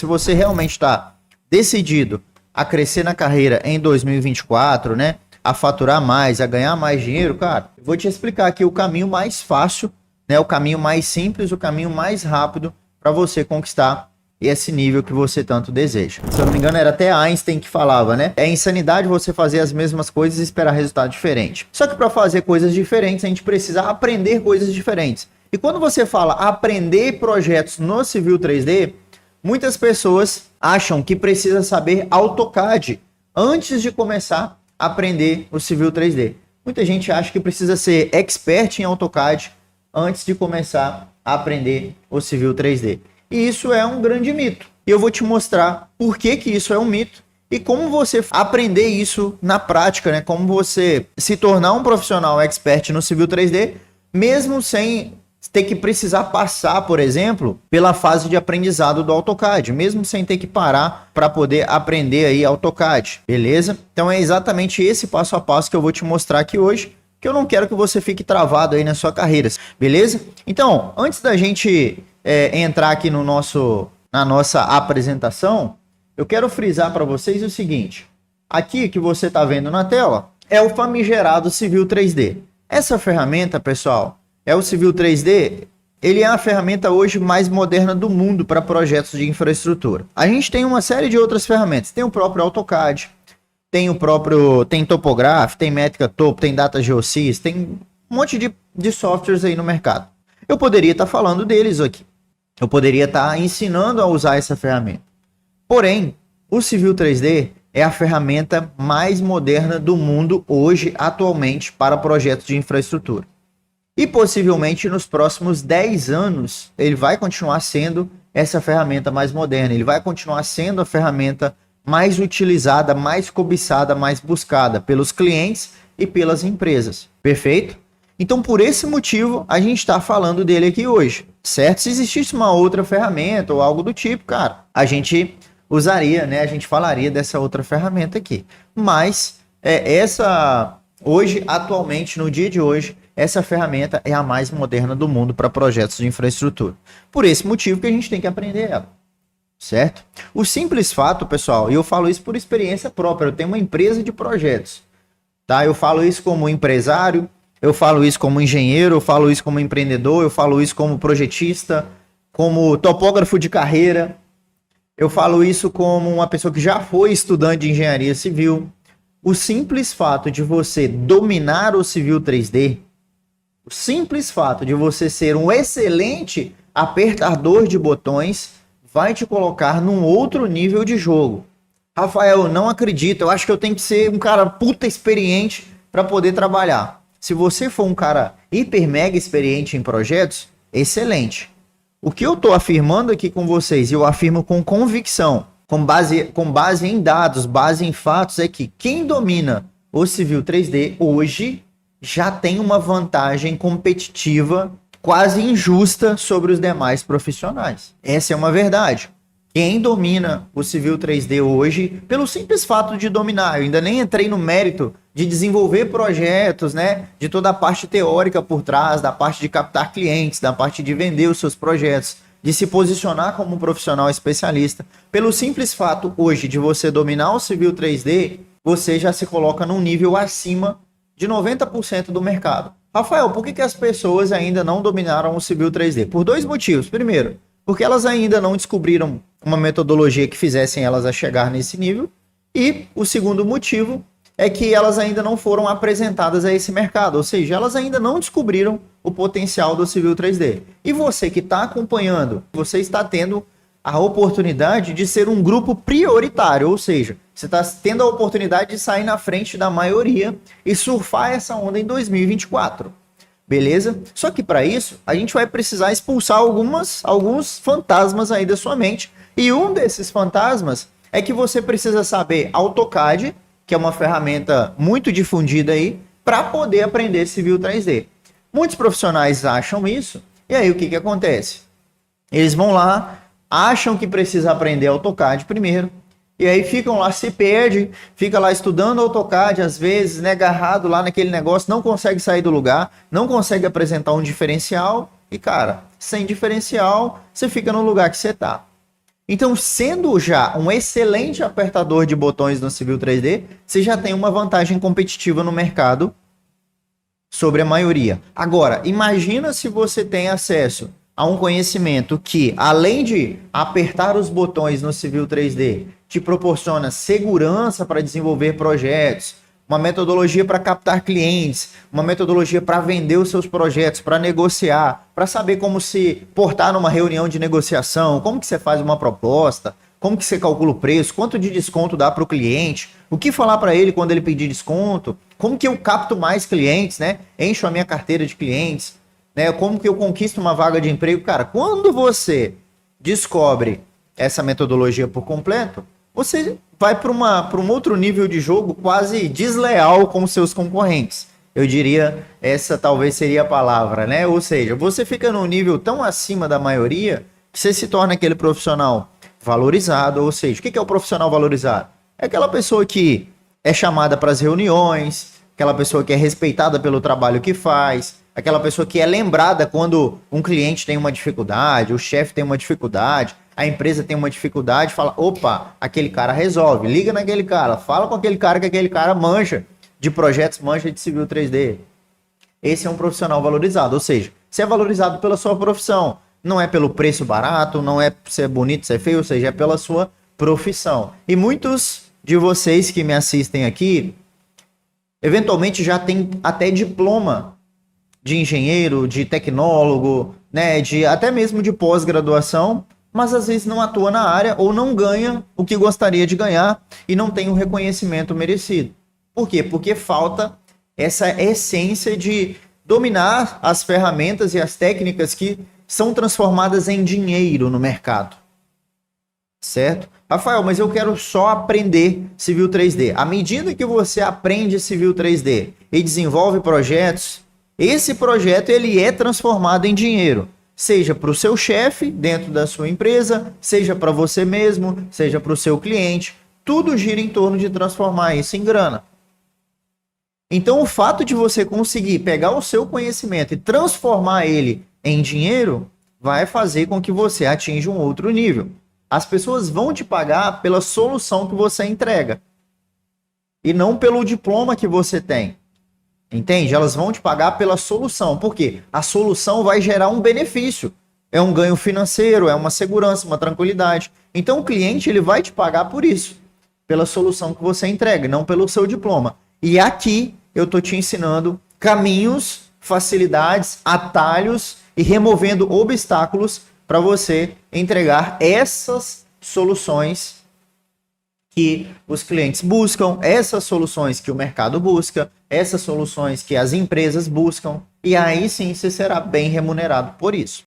Se você realmente está decidido a crescer na carreira em 2024, né? A faturar mais, a ganhar mais dinheiro, cara, eu vou te explicar aqui o caminho mais fácil, né? O caminho mais simples, o caminho mais rápido para você conquistar esse nível que você tanto deseja. Se eu não me engano, era até Einstein que falava, né? É insanidade você fazer as mesmas coisas e esperar resultado diferente. Só que para fazer coisas diferentes, a gente precisa aprender coisas diferentes. E quando você fala aprender projetos no Civil 3D, muitas pessoas acham que precisa saber AutoCAD antes de começar a aprender o Civil 3D. Muita gente acha que precisa ser expert em AutoCAD antes de começar a aprender o Civil 3D. E isso é um grande mito. E eu vou te mostrar por que isso é um mito e como você aprender isso na prática, né? Como você se tornar um profissional expert no Civil 3D, mesmo sem ter que precisar passar, por exemplo, pela fase de aprendizado do AutoCAD, mesmo sem ter que parar para poder aprender aí AutoCAD, beleza? Então é exatamente esse passo a passo que eu vou te mostrar aqui hoje, que eu não quero que você fique travado aí na sua carreira, beleza? Então, antes da gente entrar aqui no na nossa apresentação, eu quero frisar para vocês o seguinte, aqui que você está vendo na tela é o famigerado Civil 3D. Essa ferramenta, pessoal, é o Civil 3D, ele é a ferramenta hoje mais moderna do mundo para projetos de infraestrutura. A gente tem uma série de outras ferramentas, tem o próprio AutoCAD, tem Topograph, tem Métrica Topo, tem Data Geosys, tem um monte de softwares aí no mercado. Eu poderia estar falando deles aqui, eu poderia estar ensinando a usar essa ferramenta. Porém, o Civil 3D é a ferramenta mais moderna do mundo hoje, atualmente, para projetos de infraestrutura. E possivelmente nos próximos 10 anos ele vai continuar sendo essa ferramenta mais moderna, ele vai continuar sendo a ferramenta mais utilizada, mais cobiçada, mais buscada pelos clientes e pelas empresas. Perfeito? Então por esse motivo a gente está falando dele aqui hoje, certo? Se existisse uma outra ferramenta ou algo do tipo, cara, a gente usaria, né? A gente falaria dessa outra ferramenta aqui. Mas hoje, atualmente, no dia de hoje, essa ferramenta é a mais moderna do mundo para projetos de infraestrutura. Por esse motivo que a gente tem que aprender ela, certo? O simples fato, pessoal, e eu falo isso por experiência própria, eu tenho uma empresa de projetos, tá? Eu falo isso como empresário, eu falo isso como engenheiro, eu falo isso como empreendedor, eu falo isso como projetista, como topógrafo de carreira, eu falo isso como uma pessoa que já foi estudante de engenharia civil. O simples fato de você dominar o Civil 3D, o simples fato de você ser um excelente apertador de botões, vai te colocar num outro nível de jogo. Rafael, eu não acredito, eu acho que eu tenho que ser um cara puta experiente para poder trabalhar. Se você for um cara hiper mega experiente em projetos, excelente. O que eu estou afirmando aqui com vocês, e eu afirmo com convicção, com base em dados, base em fatos, é que quem domina o Civil 3D hoje já tem uma vantagem competitiva quase injusta sobre os demais profissionais. Essa é uma verdade. Quem domina o Civil 3D hoje, pelo simples fato de dominar, eu ainda nem entrei no mérito de desenvolver projetos, né? De toda a parte teórica por trás, da parte de captar clientes, da parte de vender os seus projetos, de se posicionar como um profissional especialista. Pelo simples fato hoje de você dominar o Civil 3D, você já se coloca num nível acima de 90% do mercado. Rafael, por que as pessoas ainda não dominaram o Civil 3D? Por dois motivos. Primeiro, porque elas ainda não descobriram uma metodologia que fizessem elas a chegar nesse nível. E o segundo motivo é que elas ainda não foram apresentadas a esse mercado, ou seja, elas ainda não descobriram o potencial do Civil 3D. E você que está acompanhando, você está tendo a oportunidade de ser um grupo prioritário, ou seja, você está tendo a oportunidade de sair na frente da maioria e surfar essa onda em 2024. Beleza? Só que para isso, a gente vai precisar expulsar alguns fantasmas aí da sua mente. E um desses fantasmas é que você precisa saber AutoCAD, que é uma ferramenta muito difundida aí, para poder aprender Civil 3D. Muitos profissionais acham isso, e aí o que acontece? Eles vão lá, acham que precisa aprender AutoCAD primeiro, e aí ficam lá, se perde, fica lá estudando AutoCAD, às vezes, né, agarrado lá naquele negócio, não consegue sair do lugar, não consegue apresentar um diferencial, e cara, sem diferencial, você fica no lugar que você tá. Então, sendo já um excelente apertador de botões no Civil 3D, você já tem uma vantagem competitiva no mercado sobre a maioria. Agora, imagina se você tem acesso a um conhecimento que, além de apertar os botões no Civil 3D, te proporciona segurança para desenvolver projetos, uma metodologia para captar clientes, uma metodologia para vender os seus projetos, para negociar, para saber como se portar numa reunião de negociação, como que você faz uma proposta, como que você calcula o preço, quanto de desconto dá para o cliente, o que falar para ele quando ele pedir desconto, como que eu capto mais clientes, né? Encho a minha carteira de clientes, né? Como que eu conquisto uma vaga de emprego. Cara, quando você descobre essa metodologia por completo, você vai para um outro nível de jogo quase desleal com seus concorrentes. Eu diria, essa talvez seria a palavra, né? Ou seja, você fica num nível tão acima da maioria que você se torna aquele profissional valorizado. Ou seja, o que é o profissional valorizado? É aquela pessoa que é chamada para as reuniões, aquela pessoa que é respeitada pelo trabalho que faz, aquela pessoa que é lembrada quando um cliente tem uma dificuldade, o chefe tem uma dificuldade, a empresa tem uma dificuldade, fala, opa, aquele cara resolve, liga naquele cara, fala com aquele cara que aquele cara manja de projetos, manja de Civil 3D. Esse é um profissional valorizado, ou seja, você é valorizado pela sua profissão, não é pelo preço barato, não é ser bonito, ser feio, ou seja, é pela sua profissão. E muitos de vocês que me assistem aqui, eventualmente já tem até diploma de engenheiro, de tecnólogo, né, até mesmo de pós-graduação, mas às vezes não atua na área ou não ganha o que gostaria de ganhar e não tem o reconhecimento merecido. Por quê? Porque falta essa essência de dominar as ferramentas e as técnicas que são transformadas em dinheiro no mercado. Certo? Rafael, mas eu quero só aprender Civil 3D. À medida que você aprende Civil 3D e desenvolve projetos, esse projeto ele é transformado em dinheiro. Seja para o seu chefe dentro da sua empresa, seja para você mesmo, seja para o seu cliente. Tudo gira em torno de transformar isso em grana. Então, o fato de você conseguir pegar o seu conhecimento e transformar ele em dinheiro vai fazer com que você atinja um outro nível. As pessoas vão te pagar pela solução que você entrega e não pelo diploma que você tem. Entende? Elas vão te pagar pela solução. Por quê? A solução vai gerar um benefício. É um ganho financeiro, é uma segurança, uma tranquilidade. Então o cliente ele vai te pagar por isso, pela solução que você entrega, não pelo seu diploma. E aqui eu estou te ensinando caminhos, facilidades, atalhos e removendo obstáculos para você entregar essas soluções que os clientes buscam, essas soluções que o mercado busca, essas soluções que as empresas buscam, e aí sim você será bem remunerado por isso.